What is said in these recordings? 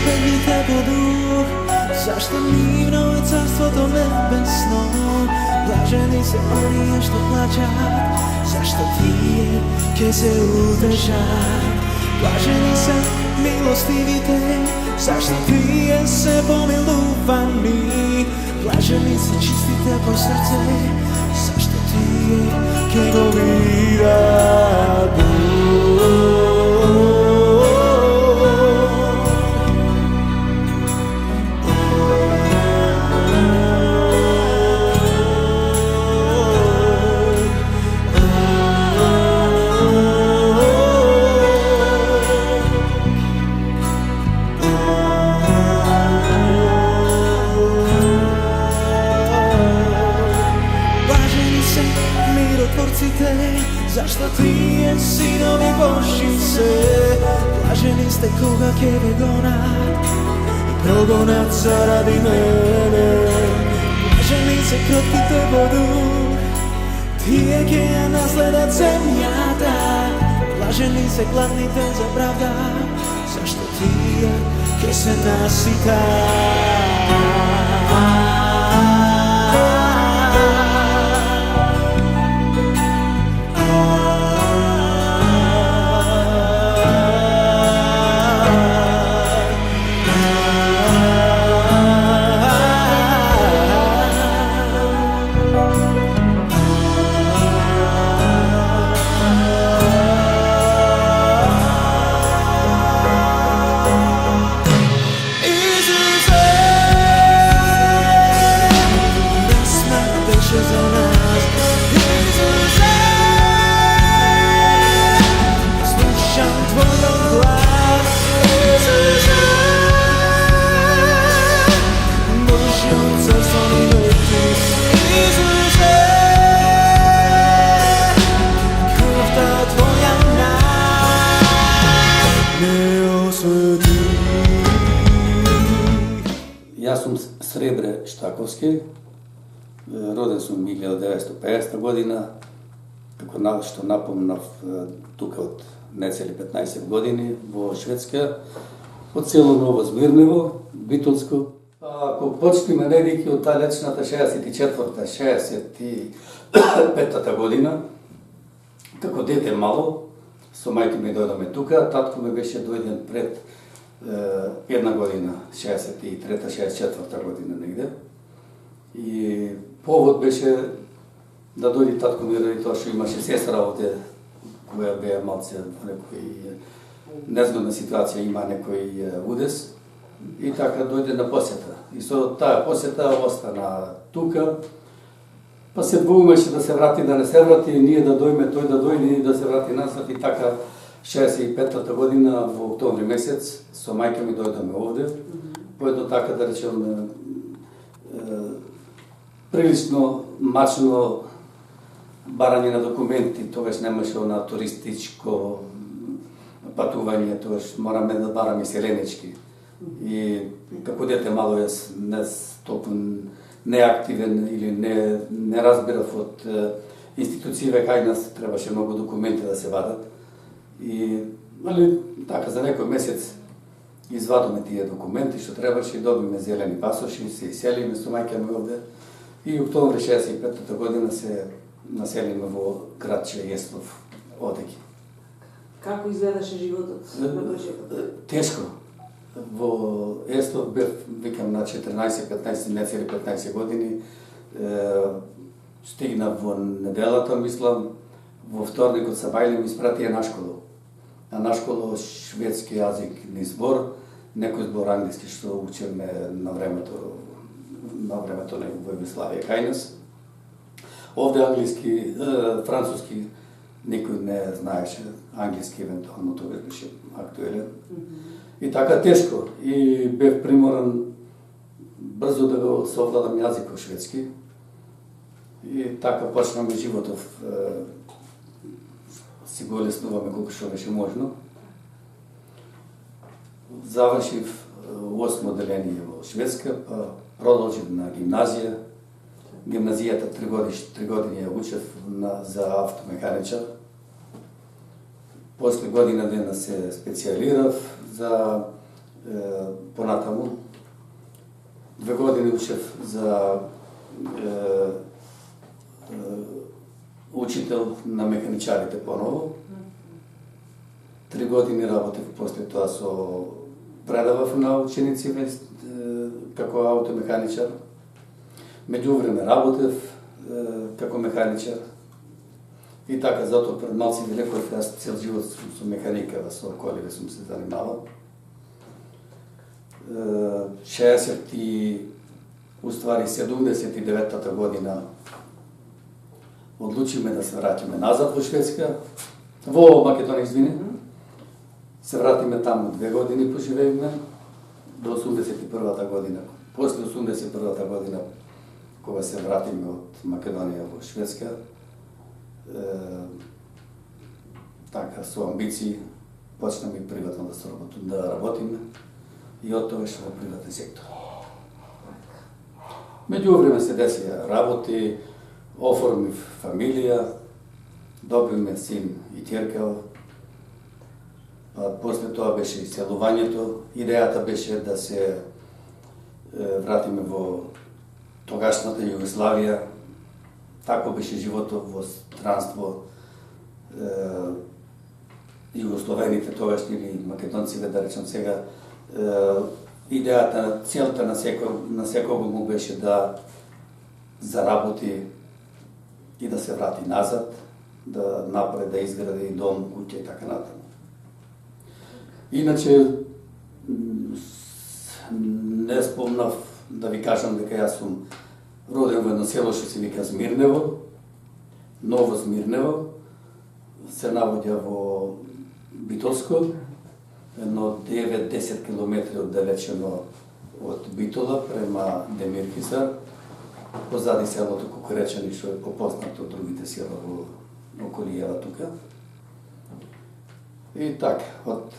Бегли те по дух, зашто нивно е царството небесно. Блажени се оние што плачат, зашто тие ќе се утешат. Блажени се милостивите, зашто тие се помилувани. Блажени се чистите по срце, зашто тие ќе го видат Бог. Зашто тие синови Божи се. Блажени сте кога ќе ве гонат и прогонат заради мене. Блажени се кротките во дух, тие ќе ја наследат земјата. Блажени се гладните за правда, зашто тие ќе се наситат. Јас сум Сребре Штаковски, роден сум 1950 година, како што напомнав тука од нецели 15 години во Шведска, од село Ново Змирнево, Битолско. Ако почнеме недејќи од далечната 64-65 година, како дете мало, со мајка ми дојдоме тука, татко ми беше дојден пред една година, 63-64 година негде. И повод беше да дојде татко ми ради тоа што имаше сестра овде, која беа малце во некој незгодна ситуација, има некој удес. И така дојде на посета. И со таа посета остана тука. Па се двоумеше да се врати, да не се врати, ние да дојме, тој да дојде и да се врати назад. И така 65-та година во октомври месец со мајка ми дојдоме овде. Поедно така да речем прилично мачно барање на документи, тогаш немаше на туристичко патување, тогаш мораме да бараме селенички. И како дете мало јас не толку неактивен или не разбирав од институције кај нас требаше многу документи да се вадат. И така за некој месец извадоме тие документи што требаше, добиме зелени пасоши, се иселиме со мајка ми овде. И октомври 65-та година се населиме во градче Естов, одеќе. Како изгледаше животот на почетокот? Тешко. Во Естов бев, викам, на 14-15, нецели 15 години. Стигнав во неделата, мислам, во вторникот са бајле ми испратија на школу. А на школу шведски јазик ни збор, некој збор англиски што учевме на времето на Југославија кај нас. Овде англиски, француски никој не знаеше, англиски евентуално тогаш беше актуелен. И така тешко. И бев приморан брзо да го совладам јазикот шведски. И така почнаме животов. Си го леснуваме колку што беше можно. Завршив 8 одделение во Шведска, па продолжив на гимназија. Гимназијата 3 години ја учев за автомеханичар. После година дена се специјалирав за понатаму. 2 години учев за учител на механичарите поново. 3 години работев после тоа со предавав на ученици како аутомеханичар. Меѓувреме работев како механичар. И така, затоа пред малци ви реков, јас цел живот сум со механика, со коли сум се занимавал. 79-та година одлучиме да се враќаме назад во Шведска, во Македонија, извини. Се вратиме таму 2 години поживееме до 81-та година. После 81-та година, кога се вратиме од Македонија во Шведска, така со амбиции почнаме и приватно да работиме и од тогаш во приватен сектор. Меѓувреме се десија работи, оформив фамилија, добиме син и ќерка. После тоа беше иселувањето. Идејата беше да се вратиме во тогашната Југославија. Тако беше животот во странство. Југословените тогашни или македонците, да речем сега, идејата, целта на секого му беше да заработи и да се врати назад, да направи, да изгради дом, куќа и така натаму. Иначе, не спомнав да ви кажам дека јас сум роден во едно село што се вика Змирнево, Ново Змирнево, се наоѓа во Битолско, едно 9-10 километри оддалечено од Битола према Демиркисар, позади селото Кукуречани, што е попознато од другите села во околијава тука. И така, од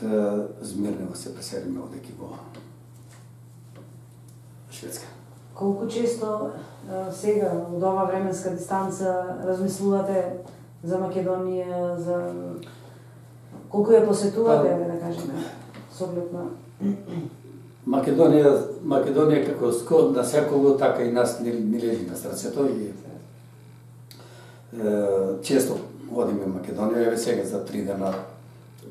Змирнево се преселиме одеки во Шведска. Колку често сега, од ова временска дистанца, размислувате за Македонија, за колку ја посетувате, да кажеме, со оглед на Македонија како скот на секого, така и нас ни лежи на срцето и често одиме Македонија. Еве сега за 3 дена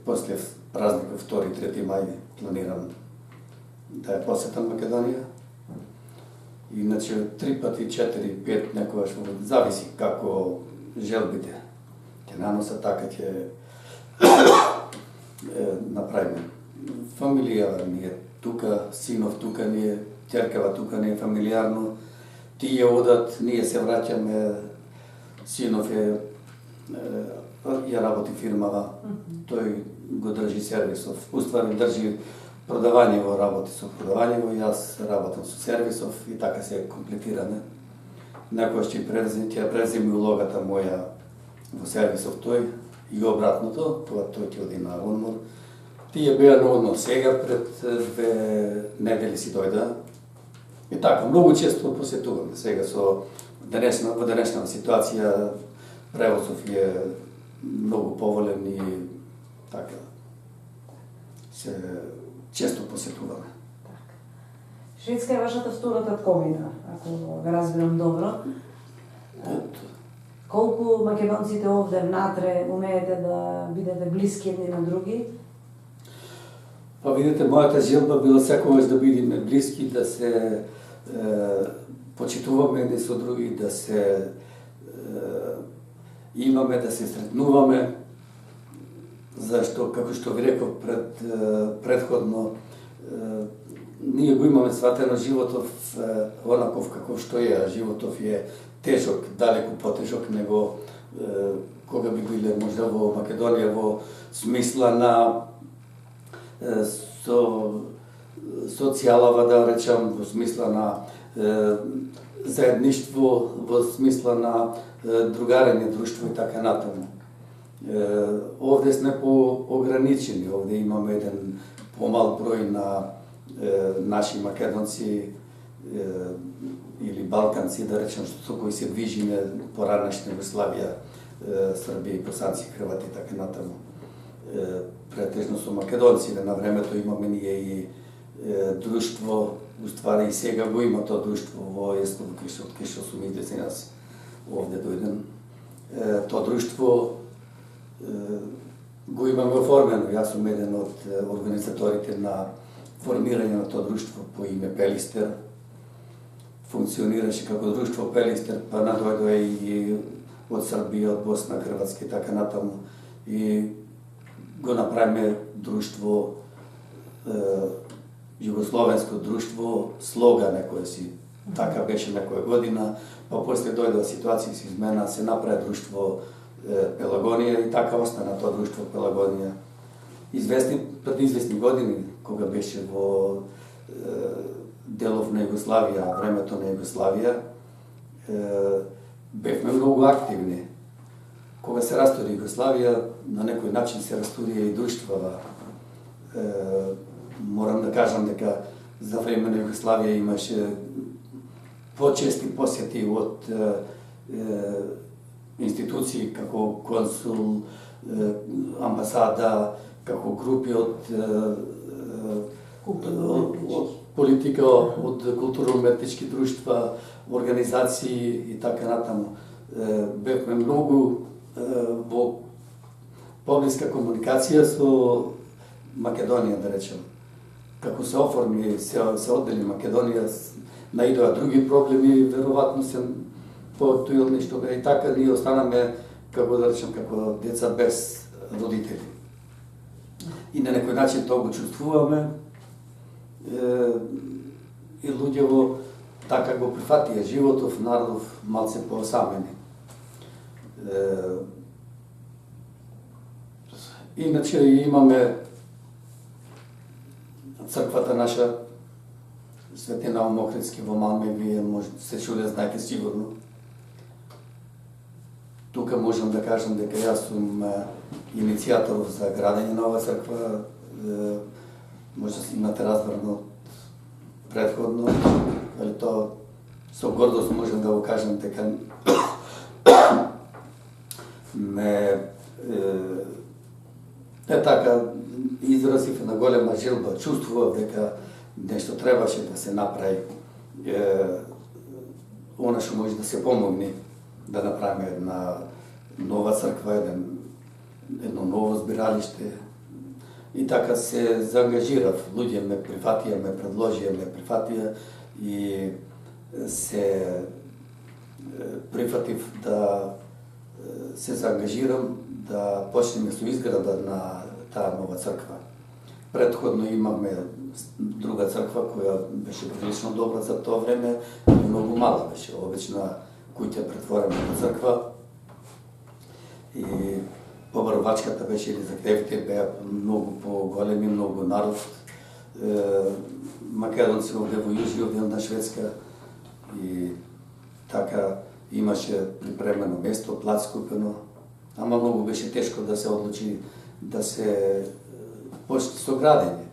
после празникот 2-3 мај планирам да ја посетам Македонија. Иначе 3 пати, 4-5 некогаш зависи како желбите ќе наноса, така ќе направиме. Фамилија ни е тука, синов тука ни е, ќеркава тука ни е фамилиарно. Тие одат, ние се враќаме, синов ја работи фирмава, тој го држи сервисов. Уствари држи продавањево, работи со продавањево, јас работам со сервисов и така се комплетираме. Некојаш ќе преземи улогата моја во сервисов тој и обратното, кога тој ќе оди на одмор. Тие беа на одмор сега, пред 2 недели си дојда. И така, многу често посетуваме. Сега во денешна ситуација превозов е многу поволен и така се често посетуваме. Шведска е вашата втора татковина, ако го разбирам добро. Колку македонците овде внатре умеете да бидете блиски едни на други? Па видите, мојата желба била секогаш да бидеме блиски, да се почитуваме едни со други, да се имаме, да се сретнуваме, зашто, како што ви реков предходно, ние го имаме сватено животов онаков каков што е, животов е тежок, далеку потежок него кога би биле можда во Македонија, во смисла на социјалава, да речам, во смисла на заедништво, во смисла на другарење, друштво и така натаму. Овде сме поограничени, овде имаме еден помал број на наши македонци или балканци, да речем, со кои се движиме по ранешна Југославија, Србија, Босанци, Хрвати и така натаму. Претежно со македонци, на времето имаме ние и друштво, уствари и сега го има тоа друштво во Есково, кај што сум и деcenas овде дојден. Тоа друштво го имам оформено. Јас сум еден од организаторите на формирање на тоа друштво по име Пелистер. Функционираше како друштво Пелистер, па надојдоа и од Србија, од Босна, Хрватска и така натаму. И го направиме друштво, југословенско друштво, слога некоја си. Така беше некоја година, па после дојдоа ситуација се измена, се направи друштво Пелагонија и така остана тоа друштво Пелагонија. Пред известни години, кога беше во делов на Југославија, времето на Југославија, бевме многу активни. Кога се растури Југославија, на некој начин се растурија и друштвава. Морам да кажам дека за време на Југославија имаше почести посети од институции како консул, амбасада, како групи од политика, од културно-уметнички друштва, организации и така натаму. Бевме многу во поблиска комуникација со Македонија, да речем. Како се оформи, се оддели Македонија, наидоа други проблеми, веројатно се потоилни што бе и така, ние останаме, како да речем, како деца без родители. И на некој начин тоа го чувствуваме и луѓево така го прифатија животов, народов малце поосамени. Иначе имаме црквата наша, Свети Наум Охридски во Малме, вие може се чуде, знаете сигурно. Тука можам да кажам дека јас сум иницијатор за градење на оваа црква. Може да имате разбрано предходно, али тоа со гордост можам да го кажам дека така изразив на голема желба, чувствував дека нешто требаше да се направи, она што може да се помогне да направиме една нова црква, едно ново збиралиште. И така се заангажирав. Луѓе ме прифатија, ме предложија, ме прифатија и се прифатив да се заангажирам да почнеме со изграда на таа нова црква. Предходно имаме друга црква која беше прилично добра за тоа време, но многу мала беше, обична куќа претворена на црква. И побарувачката беше или закревите беа многу поголеми, многу народ. Македонци овде во јужниот дел на Шведска и така имаше припремено место, плац купено, ама многу беше тешко да се одлучи да се почне со градење.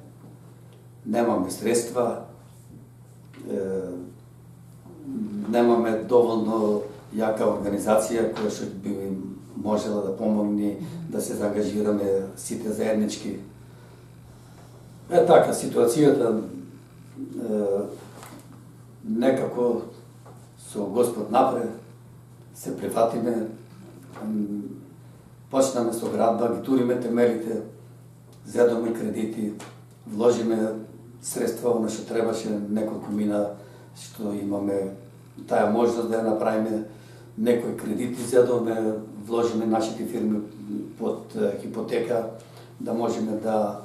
Немаме средства, немаме доволно јака организација која што би можела да помогне да се заангажираме сите заеднички. Така, ситуацијата некако со Господ напред се прифатиме, почнаме со градба, ги туриме темелите, зедоме кредити, вложиме средства, она што требаше, неколку мина што имаме таа можност да ја направиме, некои кредити зедоме, вложиме нашите фирми под хипотека, да можеме да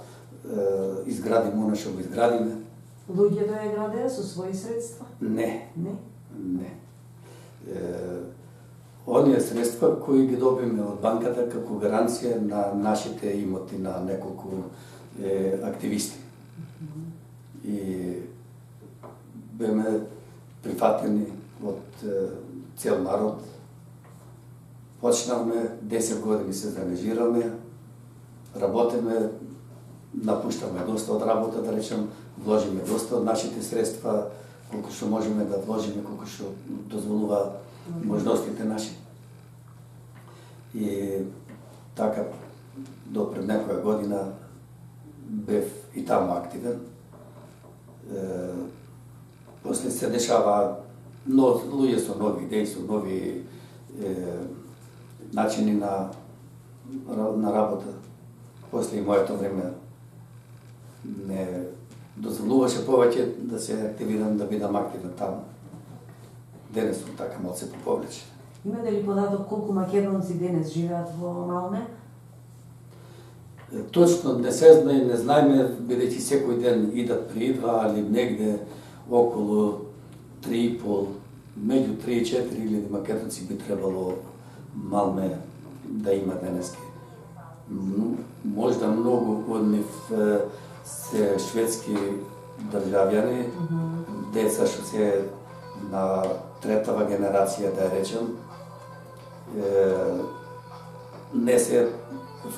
изградиме она што го изградиме. Луѓето ја градеа со своји средства? Не. Не? Не. Оние средства кои ги добиме од банката како гаранција на нашите имоти на неколку активисти. И беме прифатени од цел народ. Почнавме, 10 години се заангажираме, работиме, напуштаме доста од работа, да речем, вложиме доста од нашите средства, колку што можеме да вложиме, колку што дозволува можностите наши. И така, до пред некоја година бев и таму активен. после се дешава луѓе со нови идеи, со нови начини на работа. После и моето време не дозволуваше повеќе да се активирам, да бидам активен таму. Денес сум така малце поповлечен. Имате ли податок колку македонци денес живеат во Малме? Точно не се знае, не знаеме, бидејќи секој ден идат приидва, али негде околу 3,5, меѓу 3 и 4 илјади македонци би требало Малме да има денески. Можда многу од нив се шведски државјани, деца што се на третава генерација, да речем, не се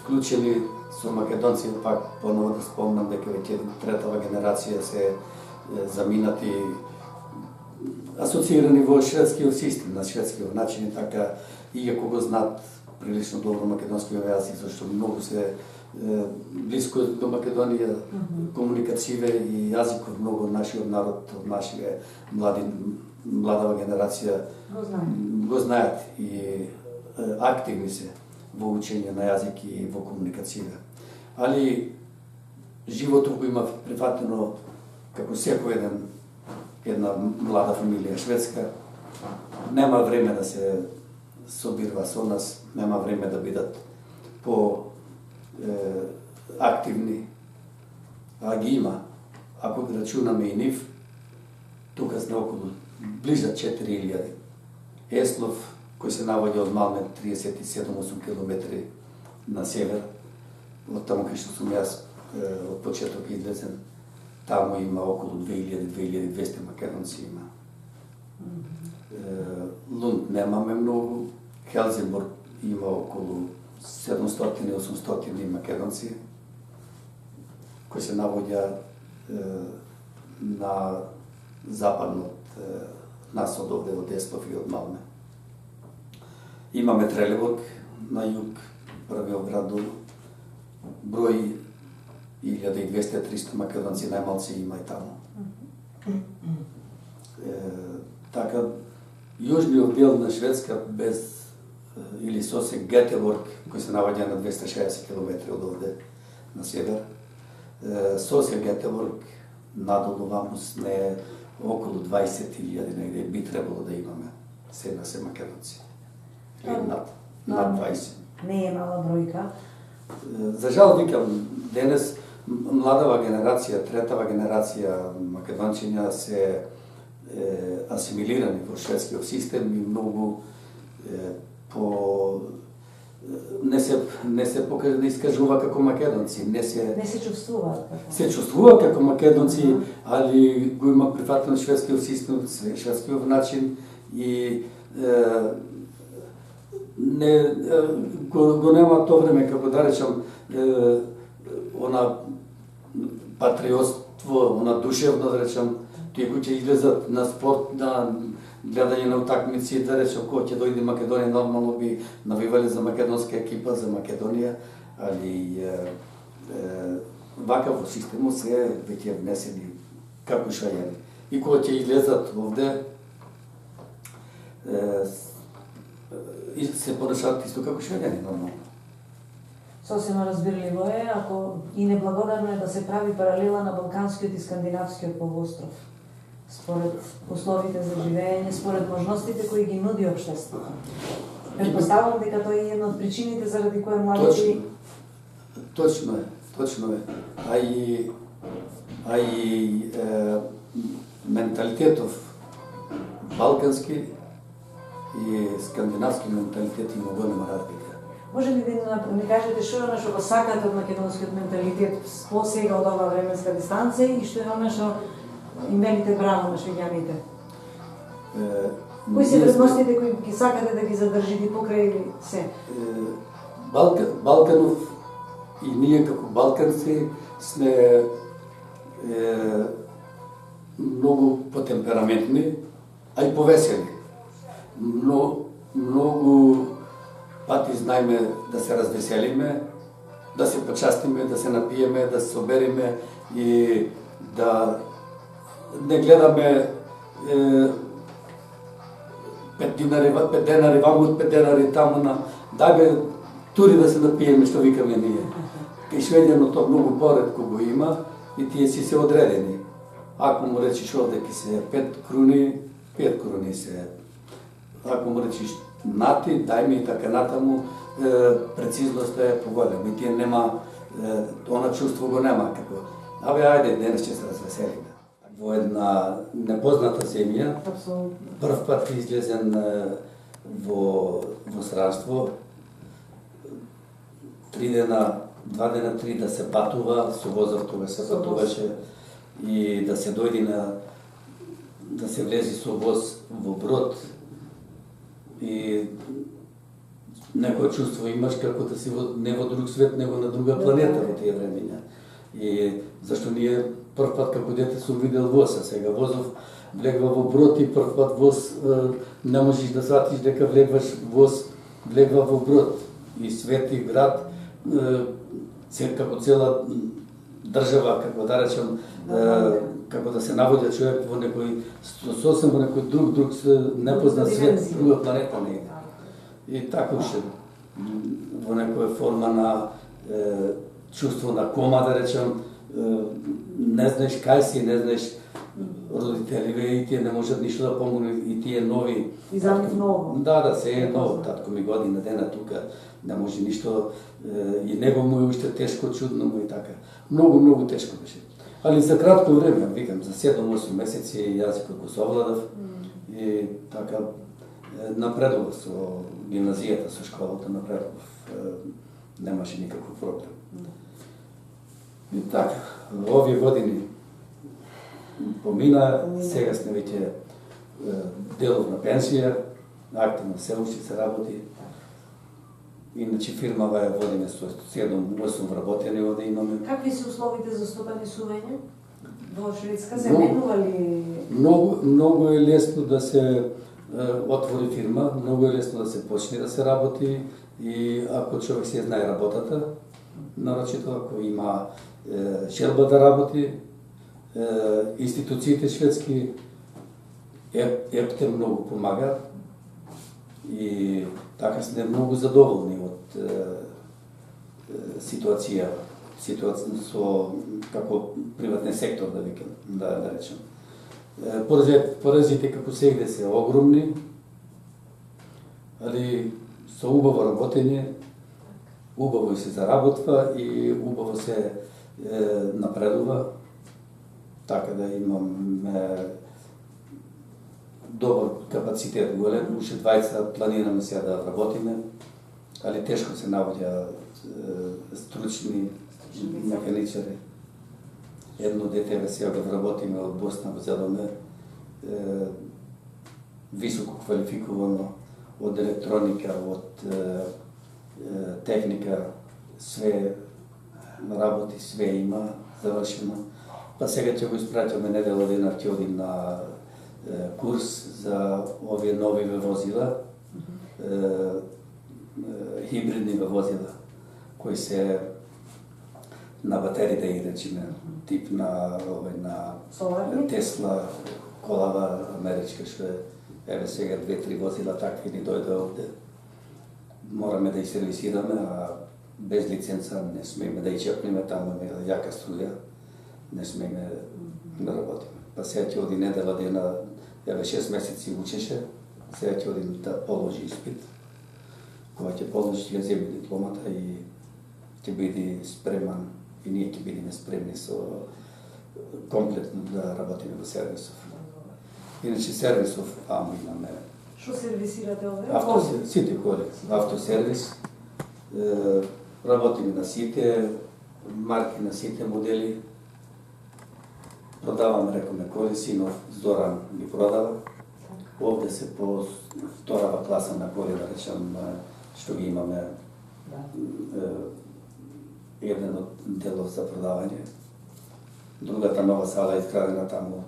вклучени со македонци, пак поново да спомнам дека веќе третава генерација се заминати, асоциирани во шведскиот систем, на шведскиот начин, така, иако го знаат прилично добро македонскиот јазик, зашто многу се близко до Македонија, комуникациве и јазикот многу од нашиот народ, од нашите младава генерација го знаат и активни се во учење на јазик и во комуникација. Али животот го има прифатено како секој една млада фамилија шведска. Нема време да се собирва со нас, нема време да бидат по активни, а ги има. Ако ги рачунаме и нив, тука сме околу близа 4.000. Еслов, кој се наоѓа од Малме 37-8 км на север, од таму кај што сум јас од почеток излезен, таму има околу 2.000-2.200 македонци има. Лунд немаме многу, Хелзинбург има околу 700-800 македонци, кои се наоѓа на западно од нас од овде, од Еслов и од Малме. Имаме Трелебург на југ, првиот град долу, број 1200-300 македонци најмалци има и таму. Така, јужниот дел на Шведска без или сосек Гетеборг, кој се наоѓа на 260 км од овде на север. Сосек Гетеборг надолу ваму сме околу 20.000 негде би требало да имаме. Сега се македонци. Над 20. Не е мала бројка. За жал, викам, денес младава генерација, третава генерација македончиња се асимилирани во шведскиот систем и многу не се искажува како македонци, не се чувствуваат како. Се чувствува како македонци, али го има прифатен шведскиот систем, шведскиот начин и го нема тоа време, како да речам, она патриотство, она душевно, да речам, тие кои ќе излезат на спорт, на гледање на утакмици, да речем, кој ќе дојде Македонија, нормално би навивале за македонска екипа, за Македонија, али вака во системот се веќе внесени како швајани. И кој ќе излезат овде, и се понешаат исто како шведјани, нормално. Сосема разбирливо е, ако и неблагодарно е да се прави паралела на Балканскиот и Скандинавскиот полуостров, според условите за живење, според можностите кои ги нуди општеството. Предпоставам дека тоа е една од причините заради кои младите... Точно е. А и менталитетов балкански и скандинавски менталитет има голема разлика. Може ли да ми кажете што е што го сакате од македонскиот менталитет по сега од оваа временска дистанција и што е што им велите браво на швеѓаните? Кои се вредностите кои ги сакате да ги задржите покрај се? Балканов и ние како балканци сме многу потемпераментни, а и повесели. Многу пати знаеме да се развеселиме, да се почастиме, да се напиеме, да се собериме и да не гледаме 5 денари ваму, 5 денари таму на дај тури да се напиеме, што викаме ние. Кај Шведјано тоа многу поретко го има и тие си се одредени. Ако му речиш овде ки се 5 круни, 5 круни се. Ако му речиш нати, дај ми и така натаму, прецизноста е поголема. И тие нема, она чувство го нема како. Абе, ајде, денес ќе се развеселиме. Во една непозната земја, прв пат излезен во странство, 2 дена, 3 да се патува, со возов тога се патуваше и да се дојде да се влези со воз во брод и некој чувство имаш како да си не во друг свет, него на друга планета во тие времења. И зашто ние прв пат како дете сум видел воз, а сега возов влегва во брод и прв пат воз не можеш да сватиш дека влегваш воз, влегва во брод. И свет и град, како цела држава, како да речем, како да се наводја човек во некој сосем во некој друг непознат свет, друга планета не иде. И така уште во некоја форма на чувство на кома, да речем, не знаеш кај си, не знаеш родителиве и тие не можат ништо да помогнат и тие нови. И за нив ново. Да, се е ново. Татко ми година дена тука, не може ништо и него му е уште тешко, чудно му и така. Многу тешко беше. Али за кратко време, викам, за 7-8 месеци јазикот го совладав и така напредував со гимназијата, со школата напредував. Немаше никаков проблем. И така, во овие години помина, сега сме веќе делов на пенсија, активно се уште се работи. Иначе фирмава ја водиме со 7-8 вработени овде имаме. Какви се условите за стопанисување во Шведска? Се менува ли? Многу е лесно да се отвори фирма, многу е лесно да се почне да се работи и ако човек се знае работата, нарочито ако има желба да работи, институциите шведски епте многу помагаат и така сме многу задоволни од ситуација со како приватен сектор да викам, да речем. Порезите како сегде се огромни, али со убаво работење, убаво се заработва и убаво се напредува, така да имаме добар капацитет голем, уште 20 планираме сега да работиме, али тешко се наоѓа стручни механичари. Едно дете сега го вработиме од Босна го зедоме, високо квалификувано од електроника, од техника, све работи, све има завршено. Па сега ќе го испратиме недела дена, ќе одим на курс за овие нови возила, хибридни возила, кои се на батерии, да ги речеме, тип на Тесла, колава америчка, што е, еве сега 2-3 возила такви ни дојде овде. Мораме да ги сервисираме, а без лиценца не смееме да ги чепнеме, таму е јака струја, не смееме да работиме. Па сега ќе оди недела дена, еве 6 месеци учеше, сега ќе оди да положи испит. Кога ќе положи, ќе земи дипломата и ќе биде спреман и ние ќе бидеме спремни со комплетно да работиме во сервисов. Иначе сервисов таму имаме. Што сервисирате овде? Сите коли, автосервис. Работиме на сите марки, на сите модели. Продавам, рекоме, коли, синов Зоран ги продава. Овде се по вторава класа на коли, да речем, што ги имаме еден од делов за продавање. Другата нова сала е изградена таму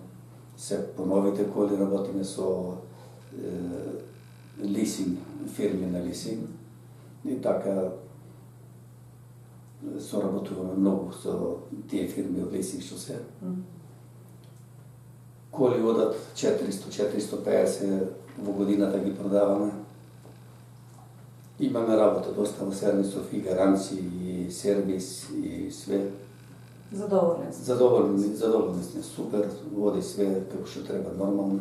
се по новите коли, работиме со лисинг, фирми на лисинг. И така соработуваме многу со тие фирми од лисинг што се. коли одат 400-450 во годината ги продаваме. Имаме работа доста во сервисов и гаранции, и сервис, и све. Задоволен сте? Задоволни сме, супер, води све како што треба нормално.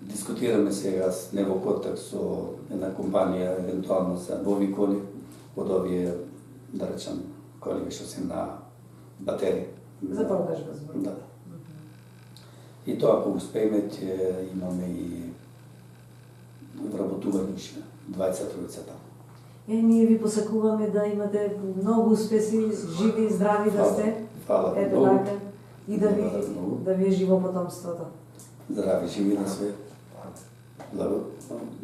Дискутираме сега с него контакт со една компанија, евентуално за нови коли, од овие, да речам, коли што се на батерии. За продажба збор. Да. И тоа ако успееме, ќе имаме и вработувани уште 20-30 таму. Ние ви посакуваме да имате многу успеси, живи и здрави да сте. Фала. Ето така. И да ви е живо потомството. Здрави, живи на све.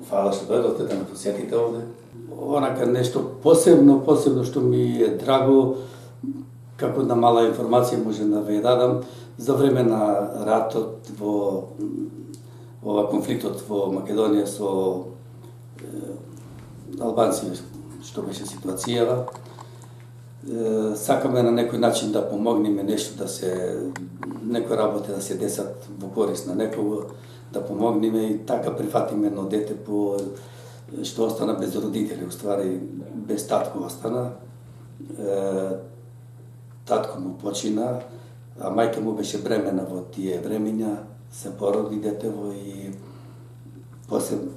Фала што дојдовте да ме посетите овде. Онака нешто посебно што ми е драго, како на мала информација може да ве дадам, за време на ратот конфликтот во Македонија со албанци, што беше ситуацијава. Сакаме на некој начин да помогнеме нешто некои работи да се десат во корист на некого, да помогнеме и така прифатиме едно дете што остана без родители, уствари без татко остана. Татко му почина, а мајка му беше бремена во тие времења, се породи детево и посебно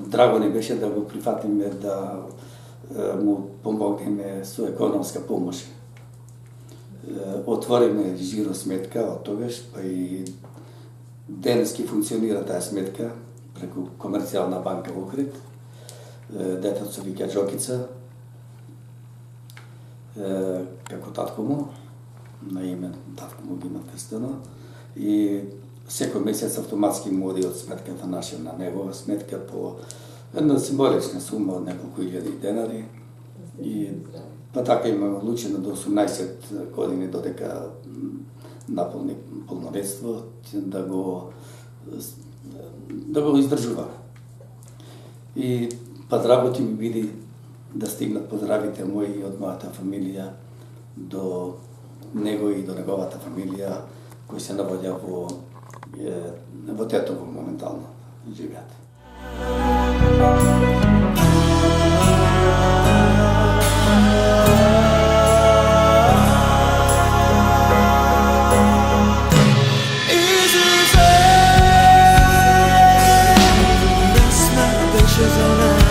драго ни беше да го прифатиме, да му помогнеме со економска помош. Отвориме жиро сметка од тогаш, па и денески функционира таа сметка преку комерцијална банка Охрид. Детето се вика Джокица, како татко му, на име татко му ги има крстено, и секој месец автоматски му оди од сметката наша на негова сметка по една символична сума од неколку илјади денари. И па така има лучено до 18 години додека наполни полнолетство да го издржува. И па драго ти ми биде да стигнат поздравите мои од мојата фамилија до него и до неговата фамилија, кои се наводја во Тетово моментално живеат. Беше за нас.